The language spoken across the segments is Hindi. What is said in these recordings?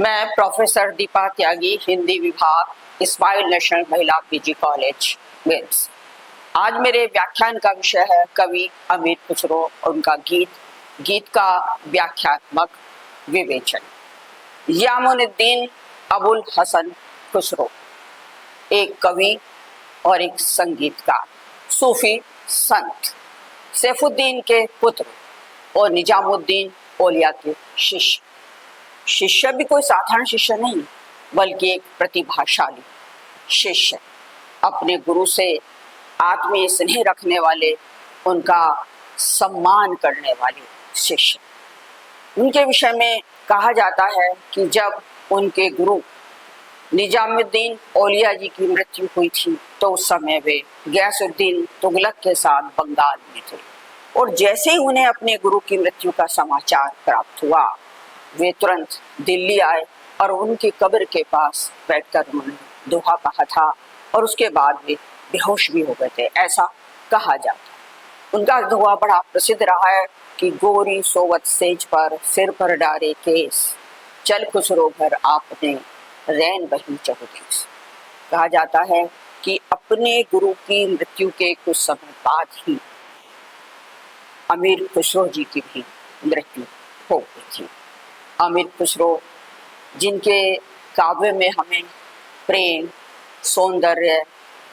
मैं प्रोफेसर दीपा त्यागी, हिंदी विभाग, इस्माइल नेशनल महिला पीजी कॉलेज मेंस। आज मेरे व्याख्यान का विषय है कवि अमीर खुसरो और उनका गीत का व्याख्यात्मक विवेचन। यामुनुद्दीन अबुल हसन खुसरो एक कवि और एक संगीतकार, सूफी संत, सैफुद्दीन के पुत्र और निजामुद्दीन औलिया के शिष्य भी कोई साधारण शिष्य नहीं, बल्कि एक प्रतिभाशाली शिष्य, अपने गुरु से आत्मीय स्नेह रखने वाले, उनका सम्मान करने वाले शिष्य। उनके विषय में कहा जाता है कि जब उनके गुरु निजामुद्दीन औलिया जी की मृत्यु हुई थी तो उस समय वे गयासुद्दीन तुगलक के साथ बंगाल में थे, और जैसे ही उन्हें अपने गुरु की मृत्यु का समाचार प्राप्त हुआ, वे तुरंत दिल्ली आए और उनकी कब्र के पास बैठकर उन्होंने दोहा कहा था, और उसके बाद वे बेहोश भी हो गए थे, ऐसा कहा जाता। उनका दोहा बड़ा प्रसिद्ध रहा है कि गोरी सोवत सेज पर सिर पर डारे केस, चल खुसरो घर आपने रैन बही चहुदेस। कहा जाता है कि अपने गुरु की मृत्यु के कुछ समय बाद ही अमीर खुसरो जी की भी मृत्यु हो गई थी। अमीर खुसरो, जिनके काव्य में हमें प्रेम, सौंदर्य,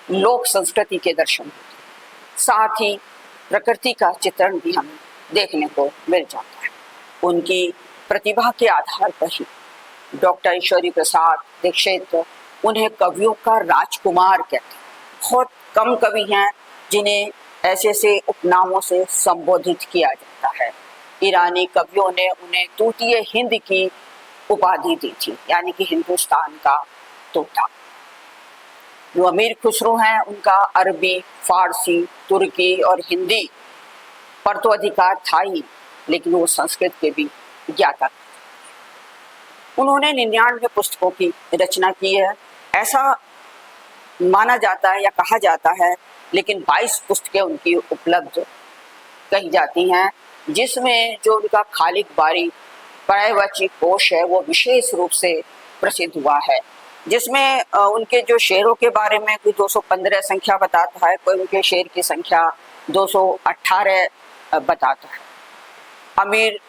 लोक संस्कृति के दर्शन होते हैं, साथ ही प्रकृति का चित्रण भी हमें देखने को मिल जाता है। उनकी प्रतिभा के आधार पर ही डॉक्टर ईश्वरी प्रसाद दीक्षित उन्हें कवियों का राजकुमार कहते हैं। बहुत कम कवि हैं जिन्हें ऐसे ऐसे उपनामों से संबोधित किया जाता है। ईरानी कवियों ने उन्हें तूतीय हिंद की उपाधि दी थी, यानी कि हिंदुस्तान का तोता। जो अमीर खुसरो हैं, उनका अरबी, फारसी, तुर्की और हिंदी पर तो अधिकार था ही, लेकिन वो संस्कृत के भी ज्ञाता थे। उन्होंने 99 पुस्तकों की रचना की है, ऐसा माना जाता है या कहा जाता है, लेकिन 22 पुस्तकें उनकी उपलब्ध कही जाती हैं, जिसमें जो उनका खालिक बारी पर्यायवाची कोश है वो विशेष रूप से प्रसिद्ध हुआ है, जिसमें उनके जो शेरों के बारे में कोई 215 संख्या बताता है, कोई उनके शेर की संख्या 218 बताता है। अमीर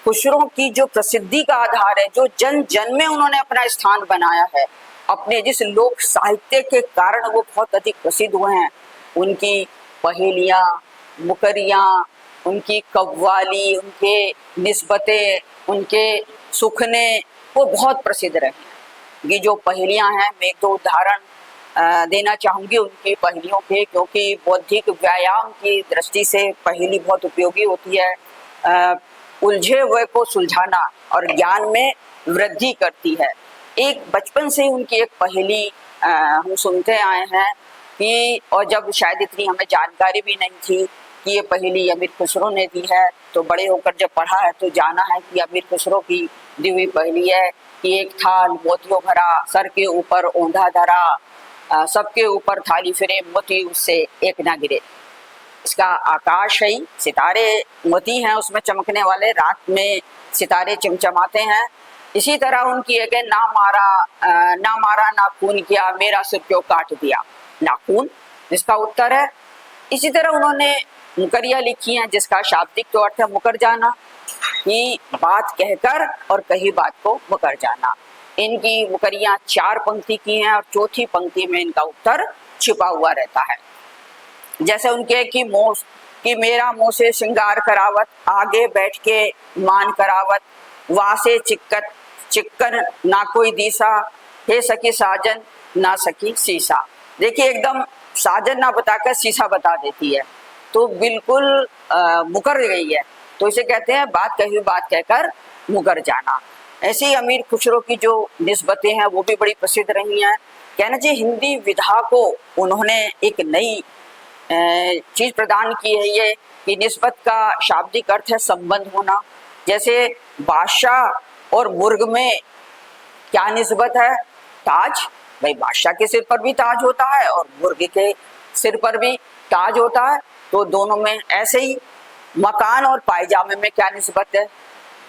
खुसरो की जो प्रसिद्धि का आधार है, जो जन जन में उन्होंने अपना स्थान बनाया है, अपने जिस लोक साहित्य के कारण वो बहुत अधिक प्रसिद्ध हुए हैं, उनकी पहेलियाँ, मुकरियाँ, उनकी कव्वाली, उनके निस्बतें, उनके सुखने, वो बहुत प्रसिद्ध रहे हैं। ये जो पहेलियाँ हैं, मैं एक दो उदाहरण देना चाहूँगी उनकी पहेलियों के, क्योंकि बौद्धिक व्यायाम की दृष्टि से पहेली बहुत उपयोगी होती है। उलझे हुए को सुलझाना और ज्ञान में वृद्धि करती है। एक बचपन से उनकी एक पहेली हम सुनते आए हैं कि, और जब शायद इतनी हमें जानकारी भी नहीं थी कि ये पहेली अमीर खुसरो ने दी है, तो बड़े होकर जब पढ़ा है तो जाना है कि अमीर खुसरो की दी हुई पहेली है कि एक थाल मोतियों भरा, सर के ऊपर ओंधा धरा, सबके ऊपर थाली फिरे, मोती उससे एक ना गिरे। इसका आकाश है, सितारे मोती हैं उसमें चमकने वाले, रात में सितारे चमचमाते हैं। इसी तरह उनकी एक ना मारा नाखून किया, मेरा सिर क्यों काट दिया। नाखून इसका उत्तर है। इसी तरह उन्होंने मुकरिया लिखी हैं, जिसका शाब्दिक तो अर्थ है मुकर जाना, कि बात कहकर और कही बात को मुकर जाना। इनकी मुकरियां 4 पंक्ति की हैं और चौथी पंक्ति में इनका उत्तर छिपा हुआ रहता है। जैसे उनके कि मेरा मुँह से श्रृंगार करावत, आगे बैठ के मान करावत, वासे चिक्कन ना कोई दीसा, हे सखी साजन ना सखी सीसा। देखिए, एकदम साजन ना बताकर सीसा बता देती है, तो बिल्कुल मुकर गई है, तो इसे कहते हैं बात कही बात कहकर मुकर जाना। ऐसे ही अमीर खुसरो की जो निस्बतें हैं वो भी बड़ी प्रसिद्ध रही हैं। कहना चाहिए हिंदी विधा को उन्होंने एक नई चीज प्रदान की है, ये कि निस्बत का शाब्दिक अर्थ है संबंध होना। जैसे बादशाह और मुर्ग में क्या निस्बत है? ताज। भाई, बादशाह के सिर पर भी ताज होता है और मुर्ग के सिर पर भी ताज होता है, तो दोनों में। ऐसे ही मकान और पायजामे में क्या निस्बत है?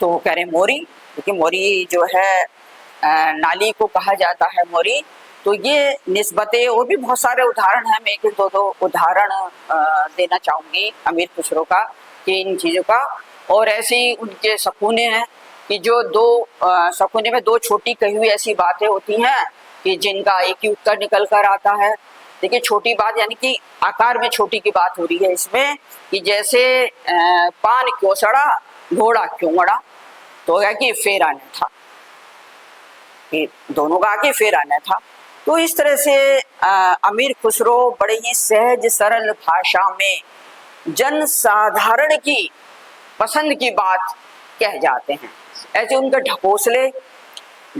तो कह रहे मोरी। क्योंकि मोरी जो है नाली को कहा जाता है मोरी। तो ये निस्बतें और भी बहुत सारे उदाहरण हैं, मैं एक दो उदाहरण देना चाहूंगी अमीर खुसरो का कि इन चीज़ों का। और ऐसे ही उनके सपूने हैं कि जो दो सपूने में दो छोटी कही हुई ऐसी बातें होती हैं कि जिनका एक ही उत्तर निकल कर आता है। देखिए छोटी बात यानी कि आकार में छोटी की बात हो रही है इसमें कि जैसे पान क्यों सड़ा घोड़ा क्यों अड़ा, तो है कि फेर आने था, कि दोनों का आगे फेर आना था। तो इस तरह से अमीर खुसरो बड़े ही सहज सरल भाषा में जन साधारण की पसंद की बात कह जाते हैं। ऐसे उनका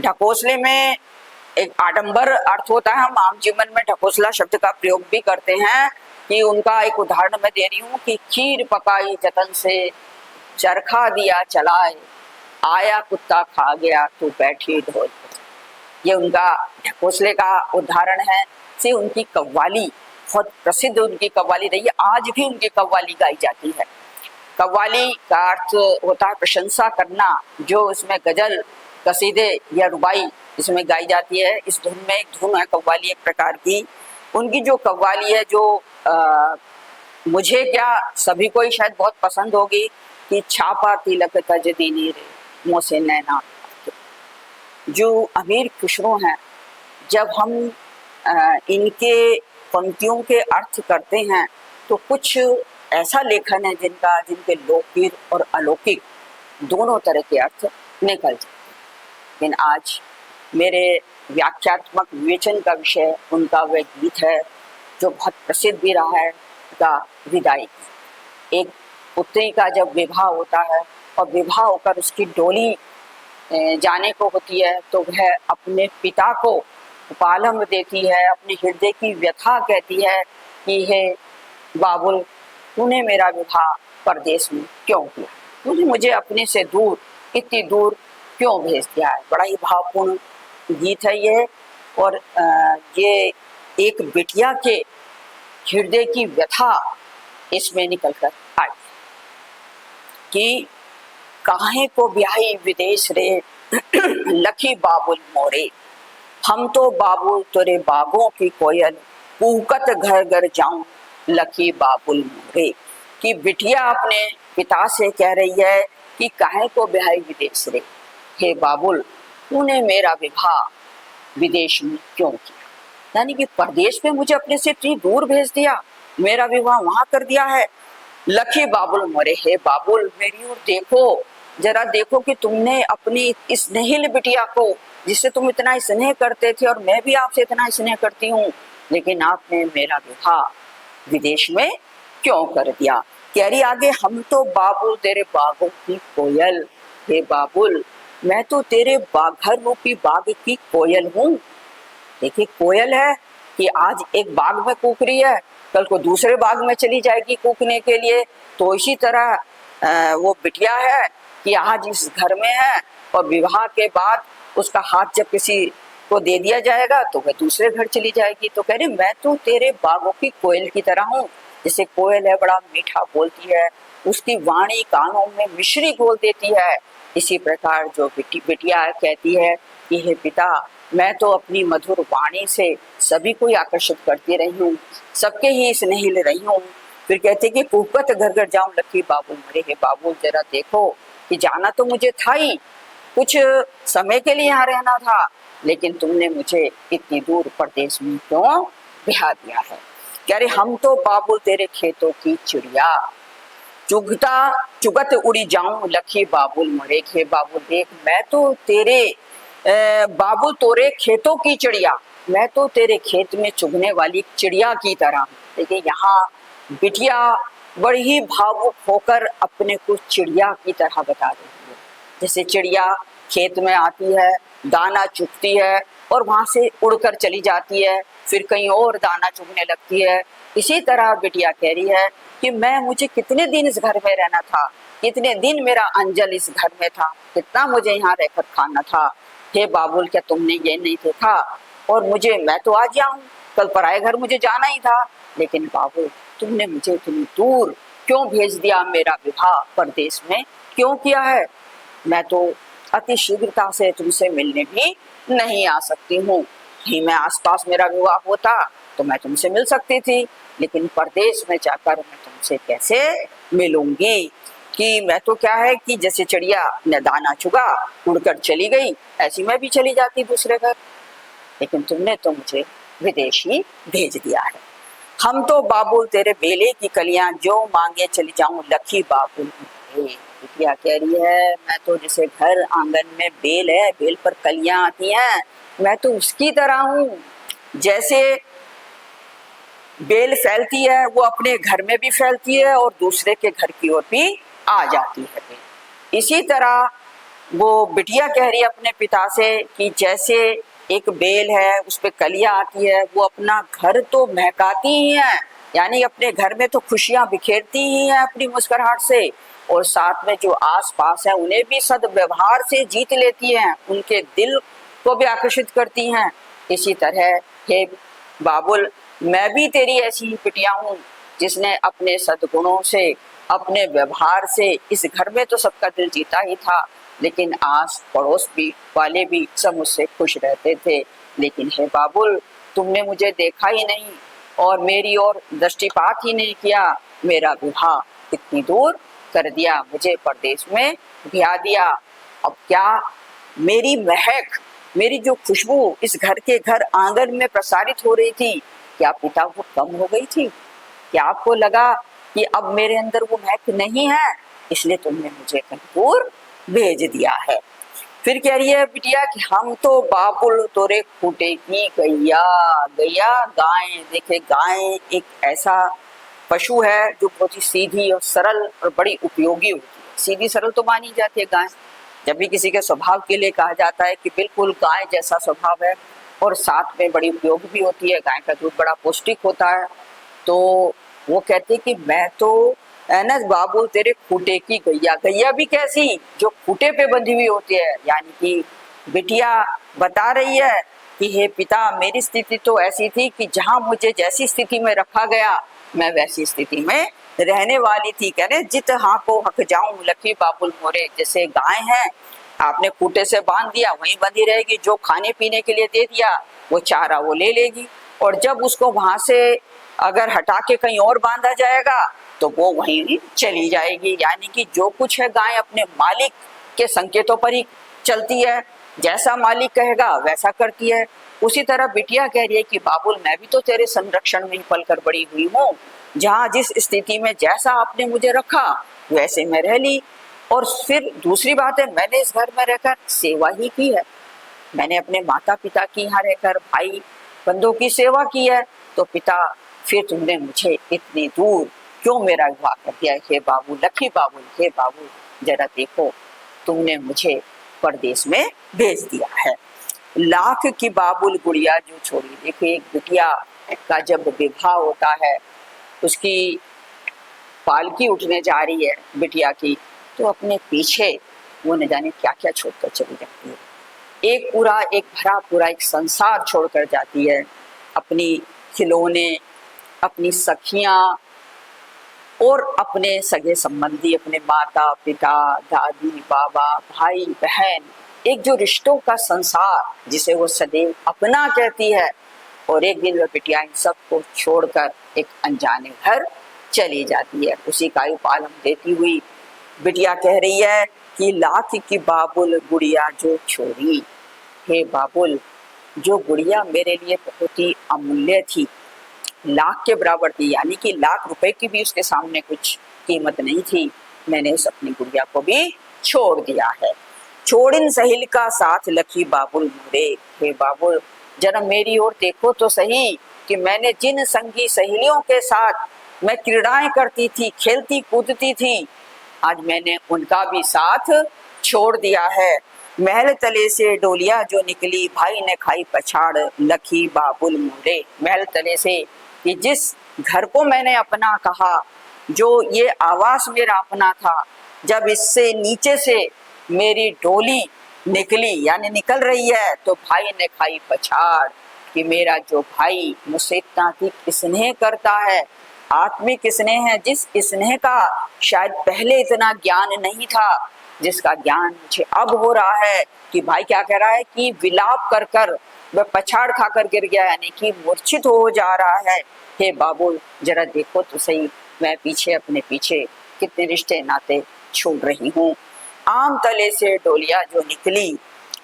ढकोसले में एक आडंबर अर्थ होता है। हम आम जीवन में ढकोसला शब्द का प्रयोग भी करते हैं कि उनका एक उदाहरण मैं दे रही हूँ कि खीर पकाई जतन से चरखा दिया चलाए, आया कुत्ता खा गया तू बैठी ढोल। ये उनका ढकोसले का उदाहरण है। से उनकी कव्वाली बहुत प्रसिद्ध उनकी कव्वाली रही है, आज भी उनकी कव्वाली गाई जाती है। कव्वाली का अर्थ होता है प्रशंसा करना, जो इसमें गजल कसीदे या रुबाई इसमें गाई जाती है। इस धुन में एक धुन है कव्वाली एक प्रकार की। उनकी जो कव्वाली है जो मुझे क्या सभी को ही शायद बहुत पसंद होगी कि छापा तिलक तज दीनी रे मोसे नैना। जो अमीर खुसरो हैं, जब हम इनके पंक्तियों के अर्थ करते हैं तो कुछ ऐसा लेखन है जिनके लौकिक और अलौकिक दोनों तरह के अर्थ निकल जाते हैं। लेकिन आज मेरे व्याख्यात्मक विवेचन का विषय उनका वह गीत है जो बहुत प्रसिद्ध भी रहा है, का विदाई। एक पुत्री का जब विवाह होता है और विवाह होकर उसकी डोली जाने को होती है तो वह अपने पिता को उपालंब देती है, अपने हृदय की व्यथा कहती है कि हे बाबुल, तूने मेरा विवाह परदेश में क्यों किया, तूने मुझे अपने से दूर इतनी दूर क्यों भेज दिया है। बड़ा ही भावपूर्ण गीत है ये। और ये एक बिटिया के हृदय की व्यथा इसमें निकल कर आई कि काहे को ब्याही विदेश रे लखी बाबुल मोरे, हम तो बाबुल तोरे बागों की कोयल कूकत घर घर जाऊं लखी बाबुल मोरे। कि बिटिया अपने पिता से कह रही है कि काहे को ब्याही विदेश रे, हे बाबुल तूने मेरा विवाह विदेश में क्यों किया, यानी कि परदेश में मुझे अपने से इतनी दूर भेज दिया, मेरा विवाह वहां कर दिया है। लखी बाबुल मोरे, हे बाबुल मेरी ओर देखो, जरा देखो कि तुमने अपनी इस स्नेहिल बिटिया को जिससे तुम इतना स्नेह करते थे और मैं भी आपसे इतना स्नेह करती हूँ, लेकिन आपने मेरा विवाह विदेश में क्यों कर दिया। कह रही आगे, हम तो बाबुल तेरे बागों की कोयल, हे बाबुल मैं तो तेरे घर रूपी बाग की कोयल हूँ। देखिए कोयल है कि आज एक बाग में कूक रही है, कल को दूसरे बाग में चली जाएगी कूकने के लिए। तो इसी तरह वो बिटिया है कि आज इस घर में है और विवाह के बाद उसका हाथ जब किसी को दे दिया जाएगा तो वह दूसरे घर चली जाएगी। तो कह रही मैं तो तेरे बागों की कोयल की तरह हूँ। जैसे कोयल है बड़ा मीठा बोलती है, उसकी वाणी कानों में मिश्री घोल देती है, इसी प्रकार जो बिटिया कहती है कि हे पिता मैं तो अपनी मधुर वाणी से सभी को आकर्षित करती रही हूँ, सबके ही स्नेहिल रही हूँ। फिर कहते कि कूकत घर घर जाऊं लखी बाबुल मरे, हे बाबुल जरा देखो कि जाना तो मुझे था ही, कुछ समय के लिए यहाँ रहना था, लेकिन तुमने मुझे इतनी दूर परदेश में क्यों बिठा दिया है। कह रहे हम तो बाबुल तेरे खेतों की चिड़िया चुगत उड़ी जाऊं लखी बाबुल मरे, हे बाबुल देख मैं तो तेरे बाबुल तोरे खेतों की चिड़िया, मैं तो तेरे खेत में चुगने वाली चिड़िया की तरह। देखिए यहाँ बिटिया बड़ी ही भावुक होकर अपने को चिड़िया की तरह बता रही है। जैसे चिड़िया खेत में आती है, दाना चुगती है और वहां से उड़कर चली जाती है, फिर कहीं और दाना चुगने लगती है। इसी तरह बिटिया कह रही है कि मुझे कितने दिन इस घर में रहना था, कितने दिन मेरा अंजल इस घर में था, कितना मुझे यहाँ रहकर खाना था। हे बाबुल क्या तुमने ये नहीं देखा, और मैं तो आज यहाँ हूँ, कल पराए घर मुझे जाना ही था, लेकिन बाबुल तुमने मुझे इतनी दूर क्यों भेज दिया, मेरा विवाह परदेश में क्यों किया है। मैं तो अति शीघ्रता से तुमसे मिलने भी नहीं आ सकती हूँ। ही मैं आसपास मेरा विवाह होता तो मैं तुमसे मिल सकती थी, लेकिन परदेश में जाकर मैं तुमसे कैसे मिलूंगी? कि मैं तो क्या है कि जैसे चिड़िया ने दाना चुगा उड़कर चली गई, ऐसी मैं भी चली जाती दूसरे घर, लेकिन तुमने तो मुझे विदेश ही भेज दिया है। हम तो बाबुल तेरे बेले की कलियां जो मांगे चली जाऊं लखी बाबुल। बिटिया कह रही है मैं तो जैसे घर आंगन में बेल है, बेल पर कलियां आती हैं, मैं तो उसकी तरह हूँ। जैसे बेल फैलती है वो अपने घर में भी फैलती है और दूसरे के घर की ओर भी आ जाती है बेल। इसी तरह वो बिटिया कह रही है अपने पिता से कि जैसे एक बेल है उस पे कलियां आती है, वो अपना घर तो महकाती ही है, यानी अपने घर में तो खुशियां बिखेरती ही हैं अपनी मुस्कुराहट से, और साथ में जो आस पास है उन्हें भी सद्व्यवहार से जीत लेती हैं, उनके दिल को भी आकर्षित करती हैं। इसी तरह हे बाबुल, मैं भी तेरी ऐसी ही बिटिया हूँ जिसने अपने सद्गुणों से, अपने व्यवहार से इस घर में तो सबका दिल जीता ही था, लेकिन आस पड़ोस भी वाले भी सब मुझसे खुश रहते थे। लेकिन हे बाबुल, तुमने मुझे देखा ही नहीं और मेरी ओर दृष्टिपात ही नहीं किया, मेरा विवाह इतनी दूर कर दिया, मुझे परदेश में ब्याह दिया। अब क्या मेरी महक, मेरी जो खुशबू इस घर के घर आंगन में प्रसारित हो रही थी, क्या पिता वो कम हो गई थी? क्या आपको लगा कि अब मेरे अंदर वो महक नहीं है, इसलिए तुमने मुझे कहीं दूर भेज दिया है? फिर कह रही है बिटिया कि हम तो बाबुल तोरे खूटे की गैया। गैया गाय, देखे गाय एक ऐसा पशु है जो बहुत ही सीधी और सरल और बड़ी उपयोगी होती है। सीधी सरल तो मानी जाती है गाय, जब भी किसी के स्वभाव के लिए कहा जाता है कि बिल्कुल गाय जैसा स्वभाव है, और साथ में बड़ी उपयोगी भी होती है, गाय का दूध बड़ा पौष्टिक होता है। तो वो कहते कि मैं तो है ना बाबुल तेरे खूटे की गैया। गैया भी कैसी, जो खूटे पे बंधी हुई होती है, यानी कि बिटिया बता रही है कि हे पिता, मेरी स्थिति तो ऐसी थी कि जहां मुझे जैसी स्थिति में रखा गया मैं वैसी स्थिति में रहने वाली थी। कह रहे जित हाँ को हक जाऊं लखी बाबुल मोरे, जैसे गाय है आपने खूटे से बांध दिया वहीं बंधी रहेगी, जो खाने पीने के लिए दे दिया वो चारा वो ले लेगी, और जब उसको वहां से अगर हटा के कहीं और बांधा जाएगा तो वो वहीं चली जाएगी। यानी कि जो कुछ है गाय अपने मालिक के संकेतों पर ही चलती है, जैसा मालिक कहेगा वैसा करती है। उसी तरह बिटिया कह रही है कि बाबुल, मैं भी तो तेरे संरक्षण में ही पलकर बड़ी हुई हूँ, जहाँ जिस स्थिति में जैसा आपने मुझे रखा वैसे मैं रह ली। और फिर दूसरी बात है, मैंने इस घर में रहकर सेवा ही की है, मैंने अपने माता पिता की यहाँ रहकर भाई बंधुओं की सेवा की है, तो पिता फिर तुमने मुझे इतनी दूर क्यों मेरा विवाह कर दिया? हे बाबू, लखी बाबू, हे बाबू, जरा देखो तुमने मुझे परदेश में भेज दिया है। लाख की बाबुल गुड़िया जो छोड़ी। देखो एक बिटिया का जब विवाह होता है, उसकी पालकी उठने जा रही है बिटिया की, तो अपने पीछे वो न जाने क्या क्या छोड़कर चली जाती है। एक भरा पूरा एक संसार छोड़कर जाती है, अपनी खिलौने, अपनी सखियां और अपने सगे संबंधी, अपने माता पिता, दादी बाबा, भाई बहन, एक जो रिश्तों का संसार जिसे वो सदैव अपना कहती है, और एक दिन वह बिटिया इन सबको छोड़कर एक अनजाने घर चली जाती है। उसी का उपाल देती हुई बिटिया कह रही है कि लाख की बाबुल गुड़िया जो छोड़ी। हे बाबुल, जो गुड़िया मेरे लिए बहुत ही अमूल्य थी, लाख के बराबर थी, यानी कि लाख रुपए की भी उसके सामने कुछ कीमत नहीं थी, मैंने उस अपनी गुड़िया को भी छोड़ दिया है। छोड़िन सहेल का साथ लखी बाबुल मोरे। हे बाबुल, जरा मेरी ओर देखो तो सही कि मैंने जिन संगी सहेलियों के साथ मैं क्रीड़ाएं करती थी, खेलती कूदती थी, आज मैंने उनका भी साथ छोड़ दिया है। महल तले से डोलिया जो निकली, भाई ने खाई पछाड़ लखी बाबुल मोरे। महल तले से, कि जिस घर को मैंने अपना कहा, जो ये आवास मेरा अपना था, जब इससे नीचे से मेरी डोली निकली यानी निकल रही है, तो भाई ने खाई पछाड़, कि मेरा जो भाई मुझसे इतना अधिक स्नेह करता है, आत्मिक स्नेह है, जिस स्नेह का शायद पहले इतना ज्ञान नहीं था, जिसका ज्ञान मुझे अब हो रहा है कि भाई क्या कह रहा है कि विलाप कर कर वह पछाड़ खाकर गिर गया, यानी कि मूर्छित हो जा रहा है। हे बाबुल जरा देखो तो सही, मैं पीछे अपने पीछे कितने रिश्ते नाते छोड़ रही हूँ। आम तले से डोलिया जो निकली,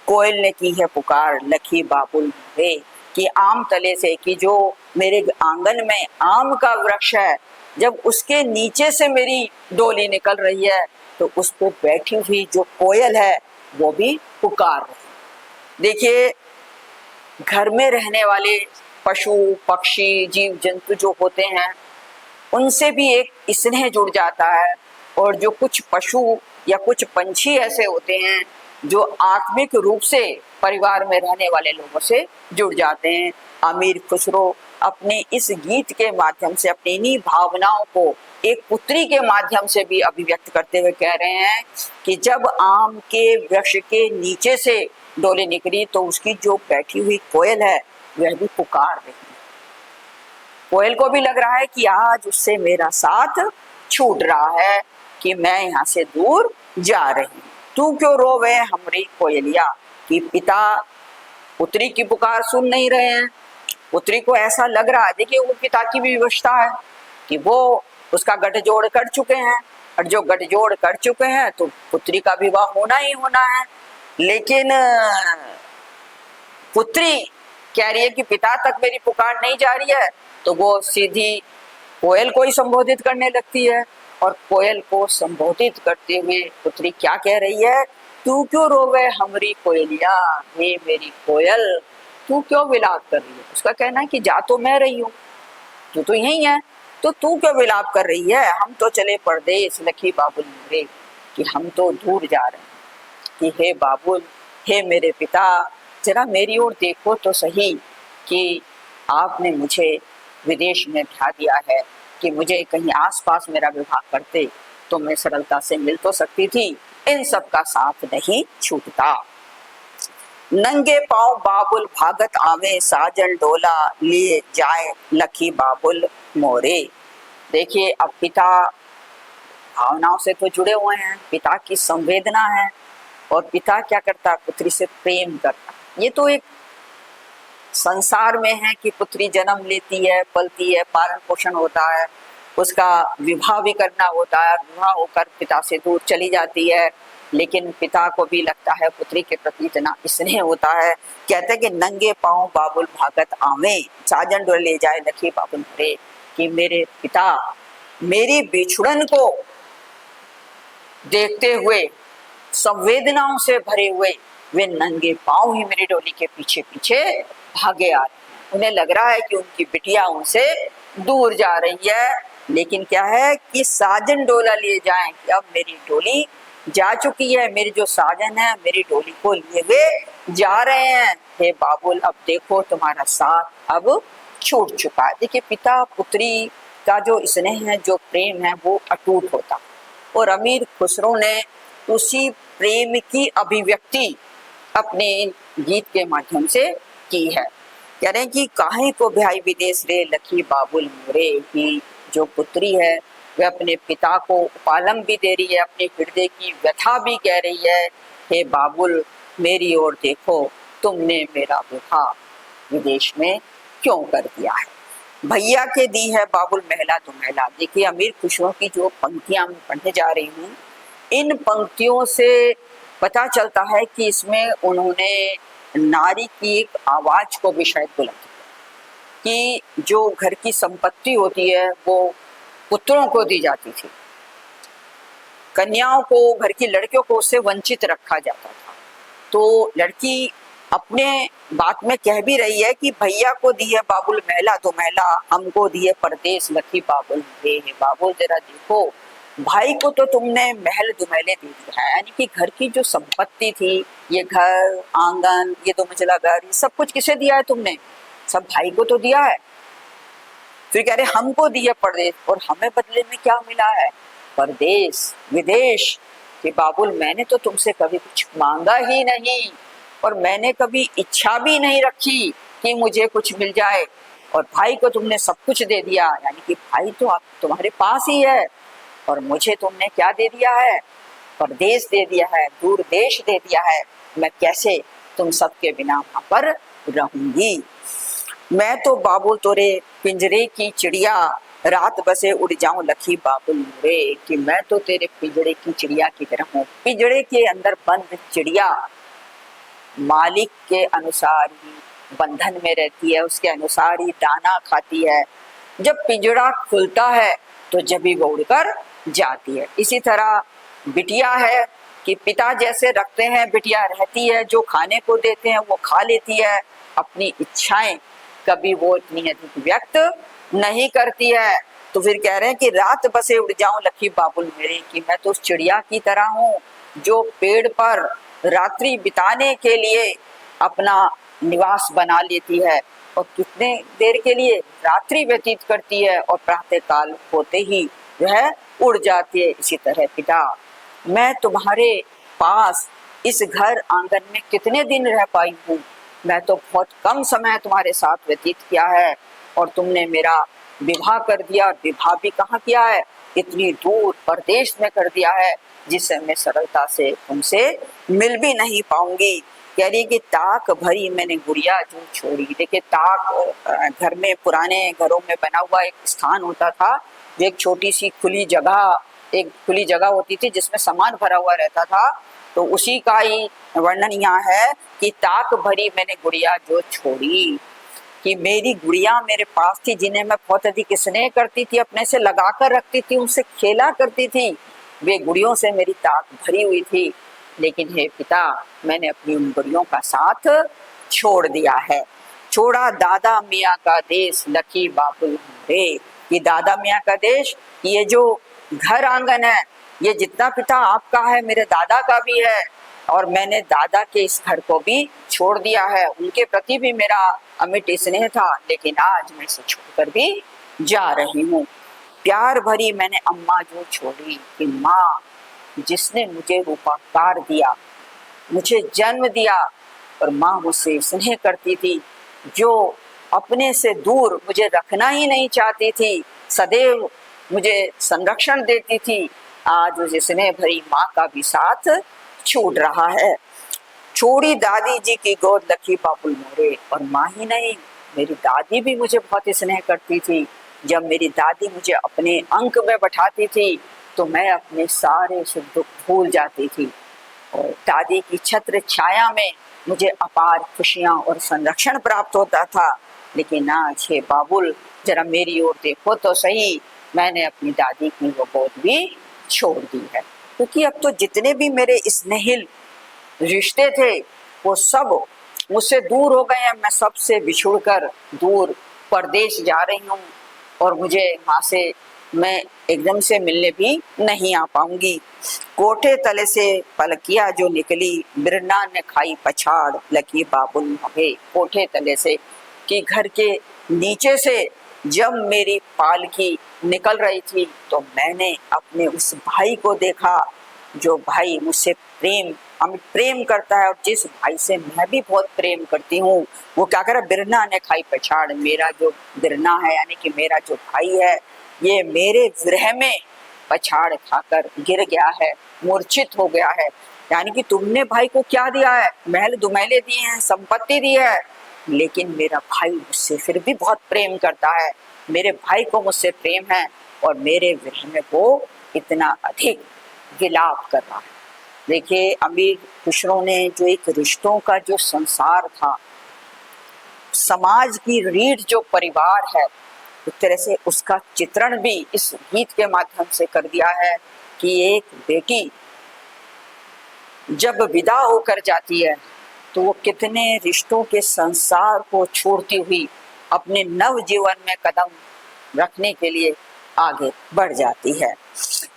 कोयल ने की है पुकार, लखी बाबुल रे। कि आम तले से, कि जो मेरे आंगन में आम का वृक्ष है, जब उसके नीचे से मेरी डोली निकल रही है तो उस पर बैठी हुई जो कोयल है वो भी पुकार रही। देखिए, घर में रहने वाले पशु पक्षी जीव जंतु जो होते हैं उनसे भी एक स्नेह जुड़ जाता है, और जो कुछ पशु या कुछ पंछी ऐसे होते हैं जो आत्मिक रूप से परिवार में रहने वाले लोगों से जुड़ जाते हैं। अमीर खुसरो अपने इस गीत के माध्यम से अपनी इन्हीं भावनाओं को एक पुत्री के माध्यम से भी अभिव्यक्त करते हुए कह रहे हैं कि जब आम के वृक्ष के नीचे से डोली निकली तो उसकी जो बैठी हुई कोयल है वह भी पुकार रही है। कोयल को भी लग रहा है कि आज उससे मेरा साथ छूट रहा है, कि मैं यहाँ से दूर जा रही हूँ। तू क्यों रोवे हमरी कोयलिया, कि पिता पुत्री की पुकार सुन नहीं रहे हैं। पुत्री को ऐसा लग रहा है, देखिए वो पिता की भी विवशता है कि वो उसका गठजोड़ कर चुके हैं, और जो गठजोड़ कर चुके हैं तो पुत्री का विवाह होना ही होना है। लेकिन पुत्री कह रही है कि पिता तक मेरी पुकार नहीं जा रही है, तो वो सीधी कोयल को ही संबोधित करने लगती है। और कोयल को संबोधित करते हुए पुत्री क्या कह रही है, तू क्यों रोवे हमरी कोयलिया, हे मेरी कोयल तू क्यों विलाप कर रही है। उसका कहना है कि जा तो मैं रही हूँ, तू तो यही है, तो तू क्यों विलाप कर रही है। हम तो चले परदेश लखी बाबुल मेरे, कि हम तो दूर जा रहे हैं। कि हे बाबुल, हे मेरे पिता, जरा मेरी ओर देखो तो सही, कि आपने मुझे विदेश में ब्याह दिया है, कि मुझे कहीं आसपास मेरा विवाह करते तो मैं सरलता से मिल तो सकती थी, इन सब का साथ नहीं छूटता। नंगे पांव बाबुल भागत आवे, साजन डोला लिए जाए लखी बाबुल मोरे। देखिए, अब पिता भावनाओं से तो जुड़े हुए हैं, पिता की संवेदना है, और पिता क्या करता, पुत्री से प्रेम करता। ये तो एक संसार में है कि पुत्री जन्म लेती है, पलती है, पालन पोषण होता है, उसका विवाह भी करना होता है, विवाह होकर पिता से दूर चली जाती है, लेकिन पिता को भी लगता है पुत्री के प्रति इतना स्नेह होता है। कहते हैं कि नंगे पांव बाबुल भागत आवे, साजन डोले ले जाए लखी बाबुल मोरे। कि मेरे पिता मेरी बिछुड़न को देखते हुए, संवेदनाओं से भरे हुए, वे नंगे पांव ही मेरी डोली के पीछे पीछे भागे आ रहे। उन्हें लग रहा है कि उनकी बिटिया उनसे दूर जा रही है, लेकिन क्या है कि साजन डोला लिए जाएं, कि अब मेरी डोली जा चुकी है, मेरी जो साजन है मेरी डोली को लिए वे जा रहे हैं। हे बाबुल, अब देखो तुम्हारा साथ अब छूट चुका है। देखिए, पिता पुत्री का जो स्नेह है, जो प्रेम है, वो अटूट होता। और अमीर खुसरो ने उसी प्रेम की अभिव्यक्ति अपने गीत के माध्यम से की है। कह रहे हैं कि काहे को ब्याई विदेश रे लखी बाबुल मोरे, की जो पुत्री है वह अपने पिता को पालम भी दे रही है, अपने हृदय की व्यथा भी कह रही है। हे बाबुल, मेरी ओर देखो, तुमने मेरा विवाह विदेश में क्यों कर दिया है। भैया के दी है बाबुल महला दुमहला। देखिए, अमीर खुसरो की जो पंक्तियां मैं पढ़ने जा रही हूँ, इन पंक्तियों से पता चलता है कि इसमें उन्होंने नारी की एक आवाज को भी शायद बुलंद किया, कि जो घर की संपत्ति होती है वो पुत्रों को दी जाती थी, कन्याओं को, घर की लड़कियों को उससे वंचित रखा जाता था। तो लड़की अपने बात में कह भी रही है कि भैया को दिए बाबुल महला तो महला, हमको दिए परदेश लखी बाबुल हे। बाबुल जरा देखो, भाई को तो तुमने महल दुमहले दे दिया है, यानी कि घर की जो संपत्ति थी, ये घर आंगन, ये 2 मंजिला घर, ये सब कुछ किसे दिया है तुमने, सब भाई को तो दिया है। फिर कह रहे हमको दिया परदेश, और हमें बदले में क्या मिला है, परदेश विदेश। कि बाबुल, मैंने तो तुमसे कभी कुछ मांगा ही नहीं, और मैंने कभी इच्छा भी नहीं रखी कि मुझे कुछ मिल जाए, और भाई को तुमने सब कुछ दे दिया, यानी कि भाई तो आप तुम्हारे पास ही है, और मुझे तुमने क्या दे दिया है, परदेश दे दिया है, दूर देश दे दिया है, मैं कैसे तुम सबके बिना वहां पर रहूंगी। मैं तो बाबुल तोरे पिंजरे की चिड़िया, रात बसे उड़ जाऊं लखी बाबुल मोरे, कि मैं तो तेरे पिंजरे की चिड़िया की तरह हूँ। पिंजरे के अंदर बंद चिड़िया मालिक के अनुसार ही बंधन में रहती है, उसके अनुसार ही दाना खाती है। जब पिंजरा खुलता है तो जब भी वो उड़कर जाती है। इसी तरह बिटिया है कि पिता जैसे रखते हैं, बिटिया रहती है, जो खाने को देते हैं वो खा लेती है, अपनी इच्छाएं कभी वो इतनी अधिक व्यक्त नहीं करती है। तो फिर कह रहे हैं कि रात बसे उड़ जाऊं लखी बाबुल मेरे, कि मैं तो उस चिड़िया की तरह हूँ जो पेड़ पर रात्रि बिताने के लिए अपना निवास बना लेती है, और कितने देर के लिए रात्रि व्यतीत करती है, और प्रातः काल होते ही वह उड़ जाती है। इसी तरह पिता, मैं तुम्हारे पास इस घर आंगन में कितने दिन रह पाई हूँ, मैं तो बहुत कम समय तुम्हारे साथ व्यतीत किया है, और तुमने मेरा विवाह कर दिया। विवाह भी कहाँ किया है, इतनी दूर परदेश में कर दिया है, जिससे मैं सरलता से तुमसे मिल भी नहीं पाऊंगी। कह रही कि ताक भरी मैंने गुड़िया जो छोड़ी। देखिए ताक घर में, पुराने घरों में बना हुआ एक स्थान होता था, जो एक छोटी सी खुली जगह होती थी जिसमें सामान भरा हुआ रहता था। तो उसी का ही वर्णन यहाँ है कि ताक भरी मैंने गुड़िया जो छोड़ी, कि मेरी गुड़िया मेरे पास थी, जिन्हें मैं बहुत अधिक स्नेह करती थी, अपने से लगा कर रखती थी, उनसे खेला करती थी, वे गुड़ियों से मेरी ताक भरी हुई थी। लेकिन हे पिता, मैंने अपनी उन गुड़ियों का साथ छोड़ दिया है। छोड़ा दादा मियाँ का देश लखी बाबुल रे, ये दादा मियाँ का देश, ये जो घर आंगन है, ये जितना पिता आपका है मेरे दादा का भी है, और मैंने दादा के इस घर को भी छोड़ दिया है। उनके प्रति भी मेरा अमिट स्नेह था, लेकिन आज मैं इसे छोड़कर भी जा रही हूँ। प्यार भरी मैंने अम्मा जो छोड़ी, कि माँ जिसने मुझे रूपाकार दिया, मुझे जन्म दिया, और माँ मुझसे स्नेह करती थी, जो अपने से दूर मुझे रखना ही नहीं चाहती थी, सदैव मुझे संरक्षण देती थी, आज उस स्नेह भरी माँ का भी साथ छूट रहा है। छोड़ी दादी जी की गोद लखी बाबुल मोरे, और माँ ही नहीं, मेरी दादी भी मुझे बहुत स्नेह करती थी। जब मेरी दादी मुझे अपने अंक में बैठाती थी तो मैं अपने सारे सुख दुख भूल जाती थी, और दादी की छत्र छाया में मुझे अपार खुशियां और संरक्षण प्राप्त होता था। लेकिन आज हे बाबुल, जरा मेरी ओर देखो तो सही, मैंने अपनी दादी की वो गोद भी छोड़ दी है, क्योंकि अब तो जितने भी मेरे स्नेहिल रिश्ते थे वो सब मुझसे दूर हो गए हैं। मैं सबसे बिछुड़कर दूर परदेश जा रही हूँ, और मुझे वहां से मैं एकदम से मिलने भी नहीं आ पाऊंगी। कोठे तले से पलकिया जो निकली, बिरना ने खाई पछाड़ लकी बाबुल महे। कोठे तले से, कि घर के नीचे से जब मेरी पालकी निकल रही थी तो मैंने अपने उस भाई को देखा, जो भाई मुझसे प्रेम करता है, और जिस भाई से मैं भी बहुत प्रेम करती हूँ। वो क्या करे, बिरना ने खाई पछाड़, मेरा जो बिरना है यानी कि मेरा जो भाई है, ये मेरे विरह में पछाड़ खाकर गिर गया है, मूर्छित हो गया है। यानी कि तुमने भाई को क्या दिया है, महल दुमैले दिए हैं, संपत्ति दी है, लेकिन मेरा भाई मुझसे फिर भी बहुत प्रेम करता है, मेरे भाई को मुझसे प्रेम है, और मेरे विरह में वो इतना अधिक विलाप कर रहा है। देखिए अमीर खुसरो ने जो एक रिश्तों का जो संसार था, समाज की रीढ़ जो परिवार है, एक तरह से उसका चित्रण भी इस गीत के माध्यम से कर दिया है, कि एक बेटी जब विदा होकर जाती है तो वो कितने रिश्तों के संसार को छोड़ती हुई अपने नव जीवन में कदम रखने के लिए आगे बढ़ जाती है।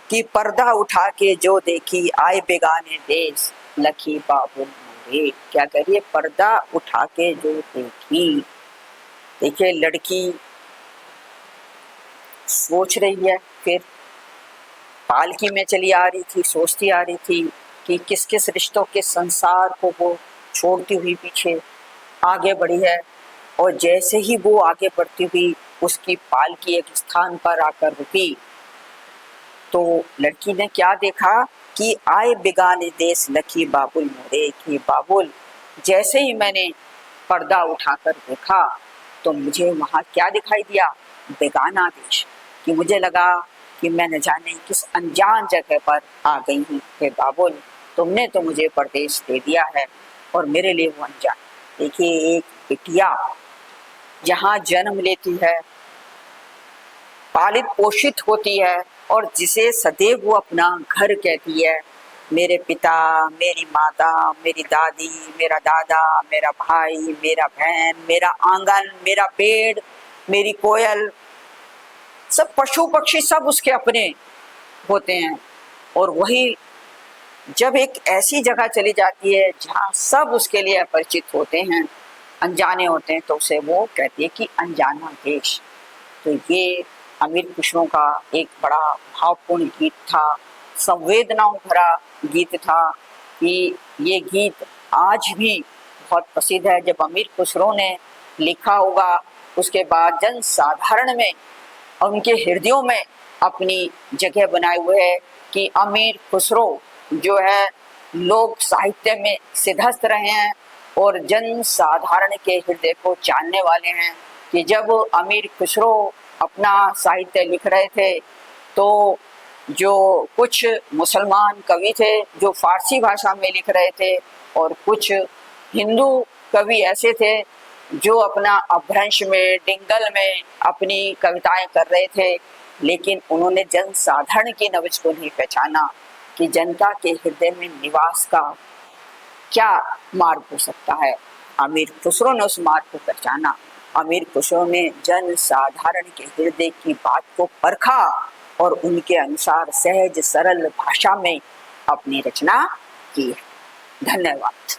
कि पर्दा उठा के जो देखी, आए बेगाने देश लखी बाबुल मोरे। क्या करिए, पर्दा उठा के जो देखी। देखिए लड़की सोच रही है, फिर पालकी में चली आ रही थी, सोचती आ रही थी कि किस किस रिश्तों के संसार को वो छोड़ती हुई पीछे आगे बढ़ी है, और जैसे ही वो आगे बढ़ती हुई उसकी पालकी एक स्थान पर आकर रुकी, तो लड़की ने क्या देखा कि आए बेगाने देश लखी बाबुल मोरे, कि बाबुल जैसे ही मैंने पर्दा उठाकर देखा तो मुझे वहाँ क्या दिखाई दिया, बेगाना देश। कि मुझे लगा कि मैं न जाने किस अनजान जगह पर आ गई हूँ। हे बाबुल, तुमने तो मुझे परदेश दे दिया है और मेरे लिए वो अनजान। देखिए, एक बिटिया जहाँ जन्म लेती है, पालित पोषित होती है और जिसे सदैव वो अपना घर कहती है, मेरे पिता, मेरी माता, मेरी दादी, मेरा दादा, मेरा भाई, मेरा बहन, मेरा आंगन, मेरा पेड़, मेरी कोयल, सब पशु पक्षी सब उसके अपने होते हैं। और वही जब एक ऐसी जगह चली जाती है जहाँ सब उसके लिए अपरिचित होते हैं, अनजाने होते हैं, तो उसे वो कहती है कि अनजाना देश। तो ये अमीर खुसरो का एक बड़ा भावपूर्ण गीत था, संवेदनाओं भरा गीत था। कि ये गीत आज भी बहुत प्रसिद्ध है। जब अमीर खुसरो ने लिखा होगा, उसके बाद जन साधारण में और उनके हृदयों में अपनी जगह बनाए हुए है कि अमीर खुसरो जो है लोक साहित्य में सिद्धस्त रहे हैं और जन साधारण के हृदय को जानने वाले हैं। कि जब अमीर खुसरो अपना साहित्य लिख रहे थे तो जो कुछ मुसलमान कवि थे जो फारसी भाषा में लिख रहे थे और कुछ हिंदू कवि ऐसे थे जो अपना अपभ्रंश में, डिंगल में अपनी कविताएं कर रहे थे। लेकिन उन्होंने जन साधारण की नब्ज को नहीं पहचाना कि जनता के हृदय में निवास का क्या मार्ग हो सकता है। अमीर खुसरो ने उस मार्ग को पहचाना। अमीर खुसरो ने जन साधारण के हृदय की बात को परखा और उनके अनुसार सहज सरल भाषा में अपनी रचना की। धन्यवाद।